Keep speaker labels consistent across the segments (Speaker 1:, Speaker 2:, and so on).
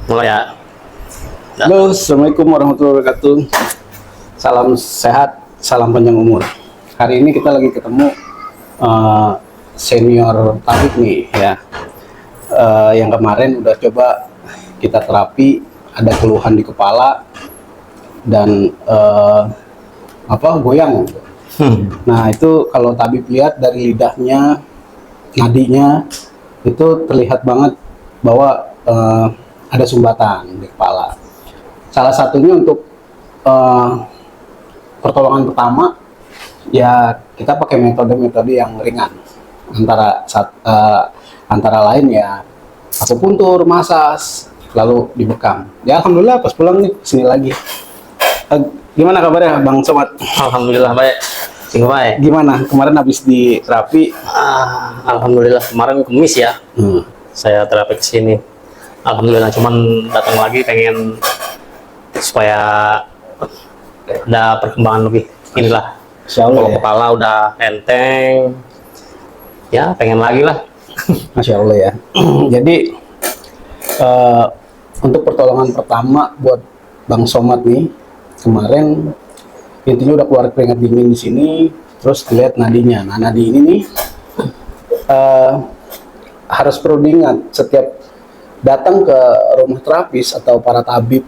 Speaker 1: Mulai ya.
Speaker 2: Halo, Assalamualaikum warahmatullahi wabarakatuh. Salam sehat, salam panjang umur. Hari ini kita lagi ketemu senior tabib nih ya. Yang kemarin udah coba kita terapi, ada keluhan di kepala dan goyang. Nah itu kalau tabib lihat dari lidahnya, nadinya itu terlihat banget bahwa ada sumbatan di kepala. Salah satunya untuk pertolongan pertama ya kita pakai metode-metode yang ringan, antara lain ya akupuntur, masas, lalu dibekam. Ya alhamdulillah pas pulang nih sini lagi. Gimana kabarnya Bang Somat?
Speaker 1: Alhamdulillah baik. Baik.
Speaker 2: Gimana kemarin habis di terapi?
Speaker 1: Alhamdulillah kemarin Kamis ya. Saya terapi ke sini. Alhamdulillah, cuman datang lagi pengen supaya ada perkembangan lebih. Inilah. Kalau
Speaker 2: Ya.
Speaker 1: kepala udah enteng, ya pengen lagi lah.
Speaker 2: Masya Allah ya. Jadi untuk pertolongan pertama buat Bang Somat nih kemarin intinya udah keluar keringat dingin di sini, terus dilihat nadinya. Nah nadi ini nih harus perlu diingat setiap datang ke rumah terapis atau para tabib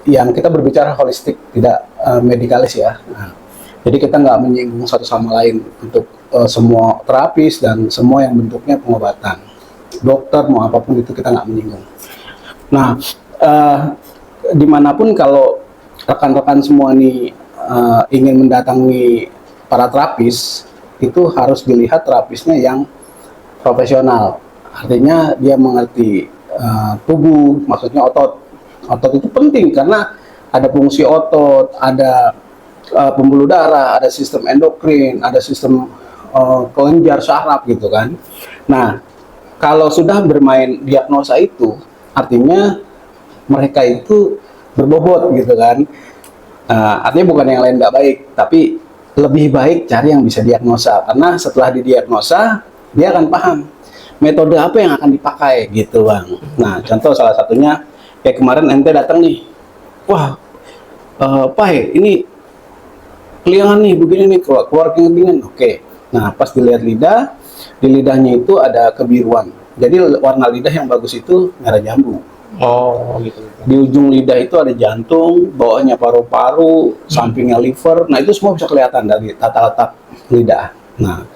Speaker 2: yang kita berbicara holistik, tidak medikalis ya. Nah, jadi kita nggak menyinggung satu sama lain untuk semua terapis dan semua yang bentuknya pengobatan. Dokter mau apapun itu kita nggak menyinggung. Nah, dimanapun kalau rekan-rekan semua ini ingin mendatangi para terapis, itu harus dilihat terapisnya yang profesional. Artinya dia mengerti tubuh, maksudnya otot. Otot itu penting karena ada fungsi otot, ada pembuluh darah, ada sistem endokrin, ada sistem kelenjar saraf gitu kan. Nah, kalau sudah bermain diagnosa itu, artinya mereka itu berbobot gitu kan. Artinya bukan yang lain nggak baik, tapi lebih baik cari yang bisa diagnosa, karena setelah didiagnosa dia akan paham metode apa yang akan dipakai gitu Bang. Nah contoh salah satunya kayak kemarin ente datang nih, wah Pak ini keliangan nih begini nih, keluar keringat. Oke, nah pas dilihat lidah, di lidahnya itu ada kebiruan, jadi warna lidah yang bagus itu merah jambu.
Speaker 1: Oh gitu.
Speaker 2: Di ujung lidah itu ada jantung, bawahnya paru-paru, sampingnya liver. Nah itu semua bisa kelihatan dari tata letak lidah. Nah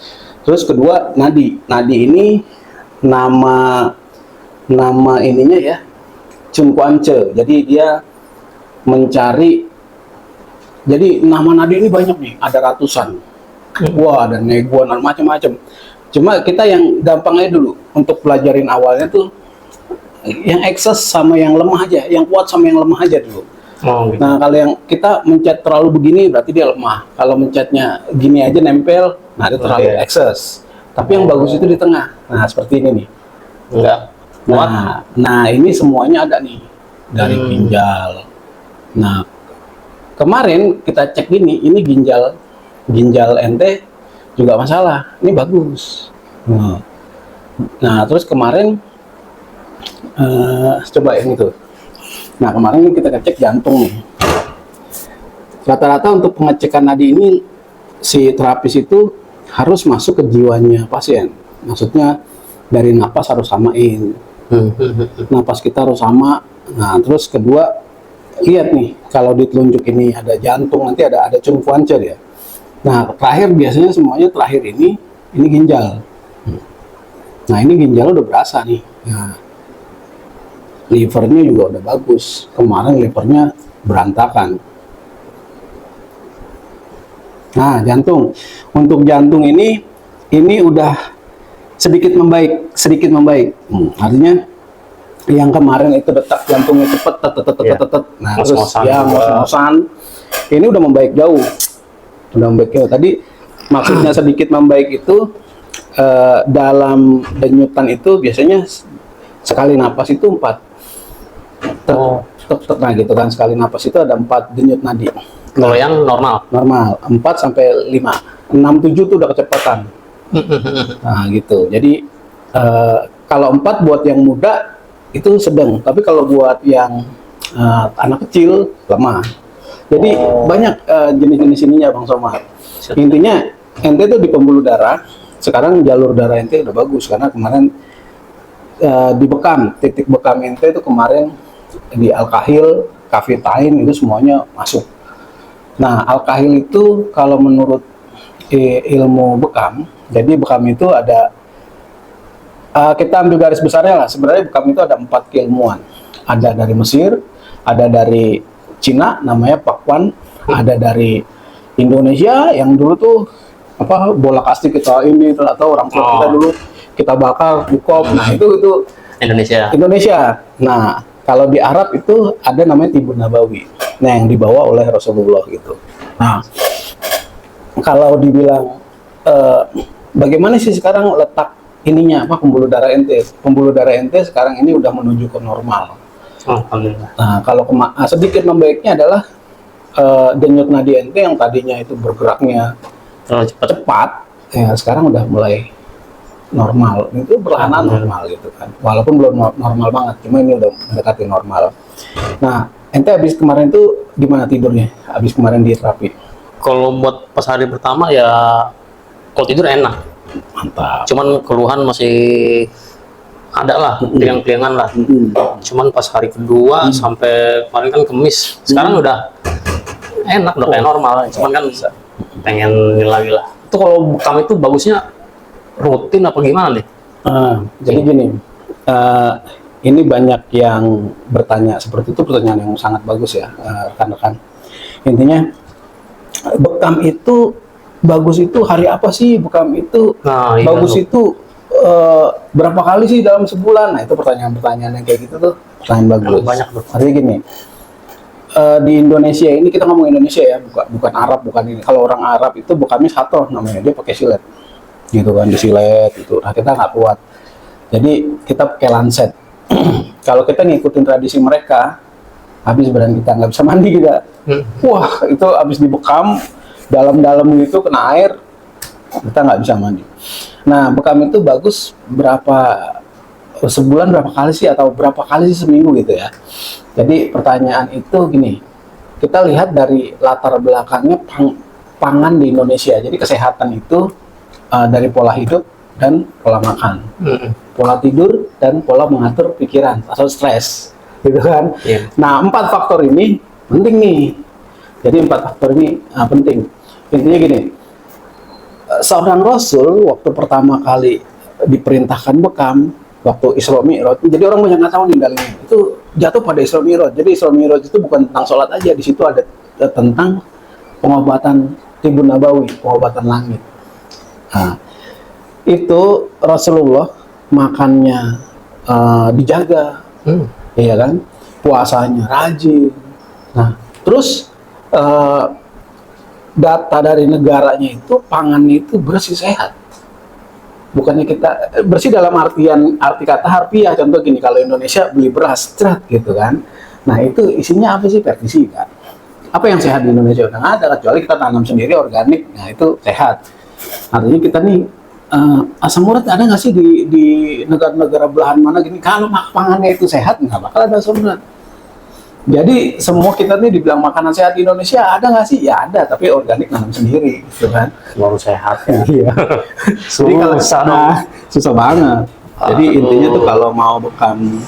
Speaker 2: terus kedua nadi. Nadi ini nama ininya ya Cunkuance. Jadi dia mencari. Jadi nama nadi ini banyak nih, ada ratusan. Wah, ada neguan, macam-macam. Cuma kita yang gampangnya dulu untuk pelajarin awalnya tuh yang ekses sama yang lemah aja, yang kuat sama yang lemah aja dulu.
Speaker 1: Oh, gitu.
Speaker 2: Nah kalau yang kita mencet terlalu begini berarti dia lemah. Kalau mencetnya gini aja nempel, nah itu terlalu ekses. Tapi yang bagus itu di tengah. Nah seperti ini nih.
Speaker 1: Enggak.
Speaker 2: Nah ini semuanya ada nih dari ginjal. Nah kemarin kita cek ini ginjal ente juga masalah. Ini bagus. Nah terus kemarin coba yang itu. Nah kemarin kita cek jantung nih. Rata-rata untuk pengecekan nadi ini si terapis itu harus masuk ke jiwanya pasien. Maksudnya dari napas harus samain. Napas kita harus sama. Nah terus kedua lihat nih kalau di telunjuk ini ada jantung, nanti ada cunkuance ya. Nah terakhir biasanya semuanya terakhir ini ginjal. Nah ini ginjal udah berasa nih. Nah, livernya juga udah bagus. Kemarin livernya berantakan. Nah jantung, untuk jantung ini udah sedikit membaik. Artinya yang kemarin itu detak jantungnya cepet, nah terus ya ngos-ngosan, ini udah membaik jauh. Tadi maksudnya sedikit membaik itu dalam denyutan itu biasanya sekali napas itu 4. Nah gitu kan, sekali napas itu ada 4 denyut nadi.
Speaker 1: Kalau yang normal
Speaker 2: 4 sampai 5, 6, 7 itu udah kecepatan. Nah gitu. Jadi kalau 4 buat yang muda itu sedang. Tapi kalau buat yang anak kecil lemah. Jadi banyak jenis-jenis ininya Bang Somad. Intinya ente tuh di pembuluh darah, sekarang jalur darah ente udah bagus karena kemarin di bekam, titik bekam ente itu kemarin di Al-Kahil, Kafitain itu semuanya masuk. Nah, Al-Kahil itu kalau menurut ilmu bekam, jadi bekam itu ada kita ambil garis besarnya lah. Sebenarnya bekam itu ada 4 keilmuan. Ada dari Mesir, ada dari Cina namanya Pakuan, ada dari Indonesia yang dulu tuh apa bola kasti kita ini atau orang tua kita dulu kita bakar di kop. Nah, itu Indonesia. Nah, kalau di Arab itu ada namanya Tibun Nabawi. Nah, yang dibawa oleh Rasulullah gitu. Nah, kalau dibilang bagaimana sih sekarang letak ininya apa pembuluh darah ente? Pembuluh darah ente sekarang ini udah menuju ke normal.
Speaker 1: Alhamdulillah.
Speaker 2: Nah, kalau sedikit membaiknya adalah denyut nadi ente yang tadinya itu bergeraknya
Speaker 1: Terlalu
Speaker 2: cepat, ya sekarang udah mulai normal. Itu perlahan normal gitu kan. Walaupun belum normal banget, cuma ini udah mendekati normal. Nah, ente habis kemarin itu gimana tidurnya? Habis kemarin di terapi?
Speaker 1: Kalau buat pas hari pertama ya kalau tidur enak.
Speaker 2: Mantap.
Speaker 1: Cuman keluhan masih ada lah, tiang-tiangan lah. Cuman pas hari kedua sampai kemarin kan Kemis, sekarang udah enak, udah kayak normal. Cuman kan pengen ini lagi lah. Itu kalau bekam itu bagusnya rutin apa gimana nih?
Speaker 2: Jadi gini, ini banyak yang bertanya seperti itu, pertanyaan yang sangat bagus ya, rekan-rekan. Intinya bekam itu bagus itu hari apa sih? Bekam itu bagus itu berapa kali sih dalam sebulan? Nah, itu pertanyaan-pertanyaan yang kayak gitu tuh pertanyaan bagus.
Speaker 1: Banyak tuh.
Speaker 2: Artinya gini, di Indonesia ini kita ngomong Indonesia ya, bukan Arab, bukan ini. Kalau orang Arab itu bekamnya satu namanya, dia pakai silet, gitu kan, disilet itu. Nah, kita nggak kuat, jadi kita pakai lancet. Kalau kita ngikutin tradisi mereka, habis badan kita nggak bisa mandi kita. Wah, itu habis dibekam dalam-dalam itu kena air, kita nggak bisa mandi. Nah, bekam itu bagus sebulan berapa kali sih atau berapa kali sih seminggu gitu ya. Jadi pertanyaan itu gini, kita lihat dari latar belakangnya pangan di Indonesia. Jadi kesehatan itu dari pola hidup dan pola makan, pola tidur dan pola mengatur pikiran atau stres, gitu kan. Nah, 4 faktor ini penting nih. Jadi 4 faktor ini penting. Intinya gini, seorang Rasul waktu pertama kali diperintahkan bekam waktu Isra Mi'raj, jadi orang banyak nggak tahu nih dalilnya. Itu jatuh pada Isra Mi'raj. Jadi Isra Mi'raj itu bukan tentang sholat aja, di situ ada tentang pengobatan Tibun Nabawi, pengobatan langit. Nah, itu Rasulullah makannya dijaga, iya kan? Puasanya rajin. Nah, terus data dari negaranya itu pangannya itu bersih sehat. Bukannya kita bersih dalam arti kata harfiah. Contoh gini, kalau Indonesia beli beras cerat gitu kan, nah itu isinya apa sih? Pestisida. Apa yang sehat di Indonesia? Udah nggak ada, kecuali kita tanam sendiri organik. Nah, itu sehat. Artinya kita nih asam urat ada nggak sih di negara-negara belahan mana gini? Kalau pangannya itu sehat, nggak bakal ada asam urat. Jadi semua kita nih dibilang makanan sehat di Indonesia ada nggak sih? Ya ada, tapi organik nanam sendiri, gitu kan?
Speaker 1: Baru sehat ya.
Speaker 2: Iya. Jadi kalau susah banget. Jadi intinya tuh kalau mau bekam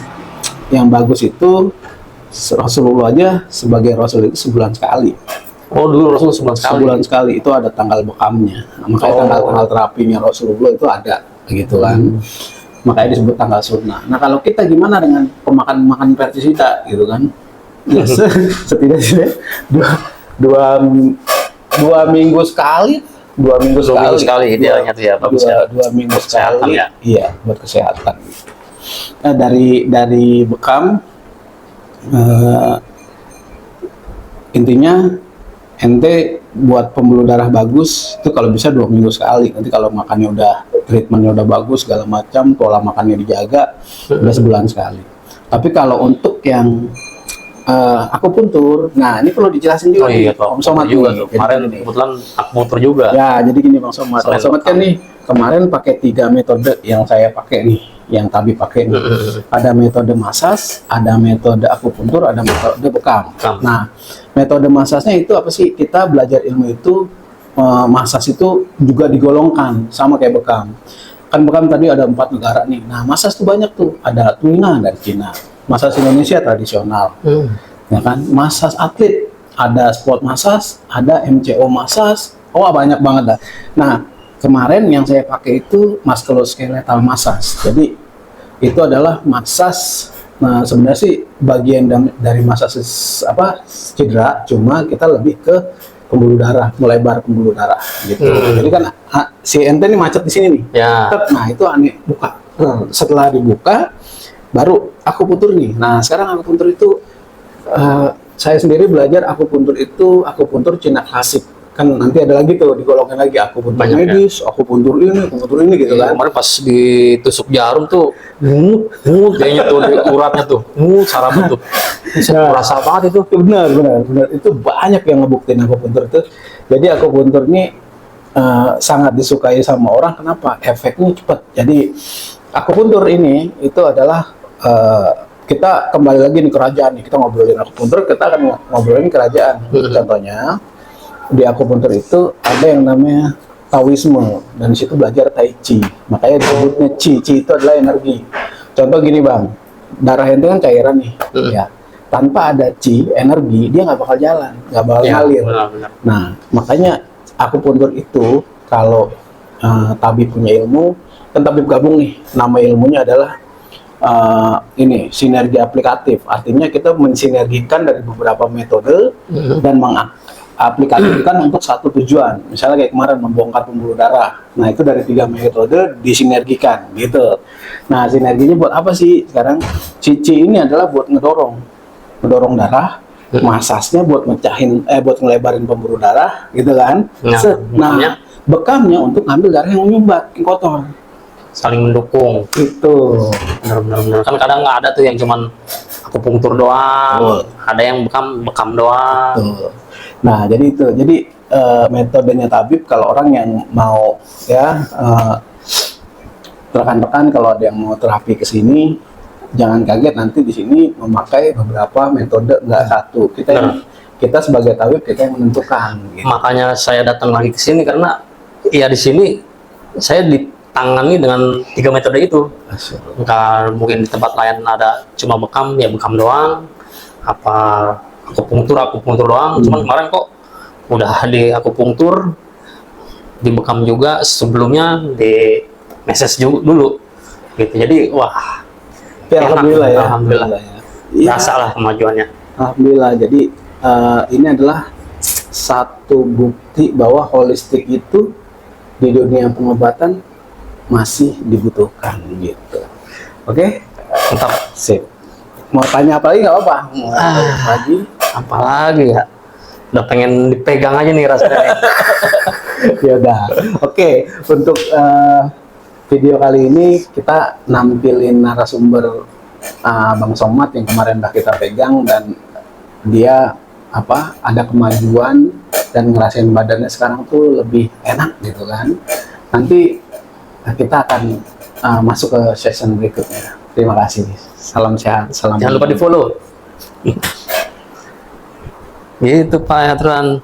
Speaker 2: yang bagus itu Rasulullah aja sebagai Rasul itu sebulan sekali.
Speaker 1: Oh, dulu Rasul sebulan sekali
Speaker 2: itu ada tanggal bekamnya. Makanya tanggal terapinya Rasulullah itu ada, gitu kan? Makanya disebut tanggal sunnah. Nah, kalau kita gimana dengan pemakan pestisida, gitu kan? Ya, setidaknya dua minggu sekali, 2 minggu sekali
Speaker 1: idealnya tuh ya, bagus ya.
Speaker 2: 2 minggu sekali
Speaker 1: ya.
Speaker 2: Iya, buat kesehatan. Nah, dari bekam intinya ente buat pembuluh darah bagus itu kalau bisa 2 minggu sekali. Nanti kalau makannya udah treatmentnya udah bagus segala macam, pola makannya dijaga, udah sebulan sekali. Tapi kalau untuk yang akupuntur, nah ini perlu dijelasin juga nih, Om Somad
Speaker 1: juga tuh. Kemarin kebetulan akupuntur juga.
Speaker 2: Ya, jadi gini Bang Somad. Bang Somad kan nih kemarin pakai 3 metode yang saya pakai nih. yang Tabib pakai nih. Ada metode massage, ada metode akupuntur, ada metode bekam. Nah, metode massasnya itu apa sih? Kita belajar ilmu itu, massage itu juga digolongkan sama kayak bekam. Kan bekam tadi ada 4 negara nih. Nah, massage tuh banyak tuh. Ada Tuna dari Cina, massage Indonesia tradisional, ya kan? Massage atlet, ada sport massage, ada MCO massage. Oh, banyak banget dah. Nah, kemarin yang saya pakai itu musculoskeletal massage. Jadi itu adalah massage. Nah, sebenarnya sih bagian dari massage apa cedera, cuma kita lebih ke pembuluh darah, melebar pembuluh darah gitu. Jadi kan si ente ini macet di sini nih.
Speaker 1: Ya.
Speaker 2: Nah, itu aneh buka. Setelah dibuka baru akupuntur nih. Nah, sekarang akupuntur itu saya sendiri belajar akupuntur itu akupuntur Cina klasik. Kan nanti ada lagi tuh digolongkan lagi akupuntur medis, akupuntur ini gitu kan.
Speaker 1: Kemarin pas ditusuk jarum tuh, kayaknya tuh di uratnya tuh, sarap tuh. Saya merasa banget itu.
Speaker 2: Benar. Itu banyak yang ngebuktiin akupuntur itu. Jadi akupuntur ini sangat disukai sama orang. Kenapa? Efeknya cepat. Jadi akupuntur ini itu adalah kita kembali lagi nih kerajaan nih. Kita ngobrolin akupuntur, kita akan ngobrolin kerajaan. Contohnya di akupuntur itu ada yang namanya Taoisme, dan di situ belajar Tai Chi. Makanya disebutnya Chi. Chi itu adalah energi. Contoh gini bang, darah ente kan cairan nih, ya. Tanpa ada Chi, energi, dia nggak bakal jalan, nggak bakal ngalir.
Speaker 1: Benar.
Speaker 2: Nah, makanya akupuntur itu kalau tabib punya ilmu, kan tabib gabung nih, nama ilmunya adalah ini sinergi aplikatif. Artinya kita mensinergikan dari beberapa metode dan aplikasikan untuk satu tujuan. Misalnya kayak kemarin membongkar pembuluh darah. Nah, itu dari 3 metode disinergikan gitu. Nah, sinerginya buat apa sih? Sekarang Cici ini adalah buat ngedorong darah, masasnya buat buat ngelebarin pembuluh darah gitu kan. Nah, bekamnya untuk ngambil darah yang menyumbat, yang kotor.
Speaker 1: Saling mendukung.
Speaker 2: Itu.
Speaker 1: Benar. Kan kadang nggak ada tuh yang cuman akupunktur doang, ada yang bekam doang.
Speaker 2: Nah, jadi itu. Jadi metodenya tabib kalau orang yang mau ya rekan-rekan kalau ada yang mau terapi ke sini, jangan kaget nanti di sini memakai beberapa metode, nggak satu. Kita sebagai tabib kita yang menentukan. Gitu.
Speaker 1: Makanya saya datang lagi ke sini karena ya di sini saya ditangani dengan 3 metode itu. Nggak mungkin di tempat lain ada cuma bekam, ya bekam doang. Apa akupunktur doang. Cuman kemarin kok udah di akupunktur, di bekam juga, sebelumnya di meses dulu gitu. Jadi wah,
Speaker 2: ya, alhamdulillah ya.
Speaker 1: Rasa lah kemajuannya.
Speaker 2: Alhamdulillah. Jadi ini adalah satu bukti bahwa holistik itu di dunia pengobatan masih dibutuhkan gitu. Oke?
Speaker 1: Mantap.
Speaker 2: Sip. Mau tanya apa lagi nggak apa-apa? Lagi?
Speaker 1: Apalagi ya? Udah pengen dipegang aja nih rasanya.
Speaker 2: Ya udah. Oke, untuk video kali ini kita nampilin narasumber Bang Somad yang kemarin udah kita pegang, dan dia ada kemajuan dan ngerasain badannya sekarang tuh lebih enak gitu kan. Nanti kita akan masuk ke session berikutnya. Terima kasih. Salam sehat.
Speaker 1: Jangan lupa di follow. Gitu Pak Yatran.